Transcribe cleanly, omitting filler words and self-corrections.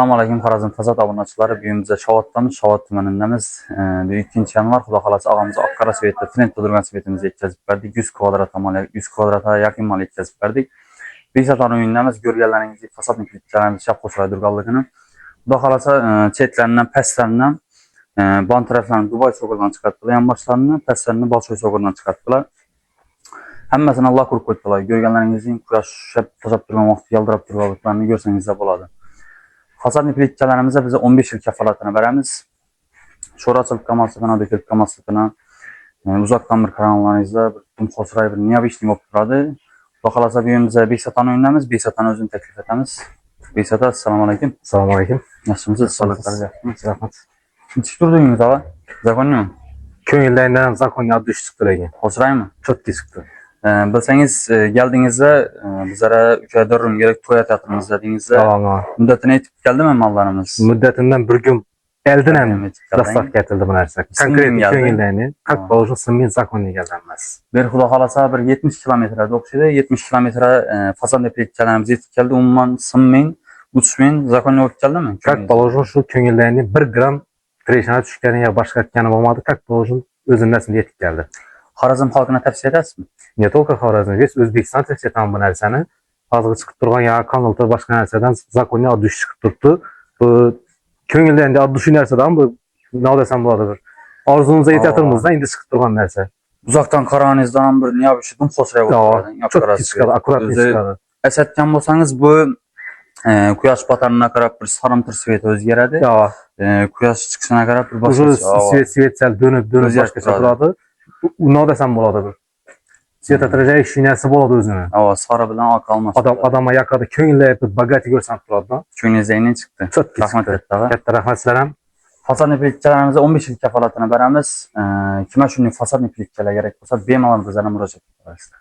Assalamualaikum Xorazm Fasad obunachiları. Bugün bize Şavat'tamiz. Şavat tumanındamiz. 2 yanvar Xudo xolasa og'amiz Oqqara Svetda trend to'ldirgan svetimizga yetkazib berdik. 100 kvadrat mal, 100 kvadratga yaqin mal yetkazib berdik. Besatan o'yinimiz ko'rganlaringizdek fasadni kliplarimiz chap qo'shiladi durganligini. Xudo xolasa chetlaridan, pastlaridan, bon taraflarini Dubai so'g'irdan chiqartdilar, yonboshlarini, pastlarini Bolshoy so'g'irdan chiqartdilar. Hammasini Alloh ko'rib qo'ydilar. Ko'rganlaringizning quyosh to'sab turgan vaqtda yaltirab turganliklarini ko'rsangizlar bo'ladi. Fasadni plitkalarimize bize 15 yıl kafalatını veremiz. Şorasılık kamaslıkına, dökülük kamaslıkına, uzaktan bir kanallarınızda bir tüm xosray bir niye bir işlem yaptırdı. Bakalasa bir bize Beysatan oynamız, Beysatan özünü teklif etmemiz. Beysata, assalamu alaikum. Assalamu alaikum. Nasılsınız? Sağlıklar. Rahmet. Hiç durdunuz abi? Zakon mu? Köngüllerinden zakon adı çıktı regi. Xosray mı? Çok çıktı. Bilseniz geldiğinizde bizlere 3-4 gün gerek toya teatrımız dediğinizde Tamam. müddetine yetip geldi mi mallarımız? Müddetinden bir gün elden dastak getirdi bu narsa. Konkret köngüllerini, kalk balışın sınmin zakonu gelmez. Bir Xudo xolasa bir 70 kilometrede okşaydı. 70 kilometre fasan depetçilerimiz yetip geldi. Umman sınmin, uçmin zakonu yetip geldi mi? Kalk balışın şu köngüllerini 1 gram kreşana düşkeni ya başka etkenı olmadı. Kalk balışın özünden yetip geldi. Xorazm halkına tavsiye edersiniz mi? Ne tolka Xorazm, biz Özbekistan tavsiye etan bu narsani. Azgı çıkıp durgan ya kanalda başka narsadan zakonu adı çıkıp durdu. Bu köngüllerinde adı şu narsadan bu ne desem buladı bir. Arzunuza yetatırmızdan indi çıkıp durgan narsa. Uzaktan karanızdan bir niye bir şey dum xosray oldu. Çok çıkadı, akurat çıkadı. Esetken bolsanız bu quyosh batarına qarab bir sarımtır sveti o'zgaradi. Quyosh chiqishina qarab bir boshqa svet dönüp boshqacha turadi. Ne desem buladı bir. Svet atıracağı şinasi buladı özünü. Sarı bilan oq almas. Adama yaqada köngülle bagati görsen turadi. Ko'nglingizdagini chiqdi. Çok Rahmat etdi. Katta rahmat sizlarga. Fasad plitkalarimize 15 yıl kafalatını veremiz. Kime şunu fasad plitkalar gerek olsa bemalol bizlarga murojaat qilasiz.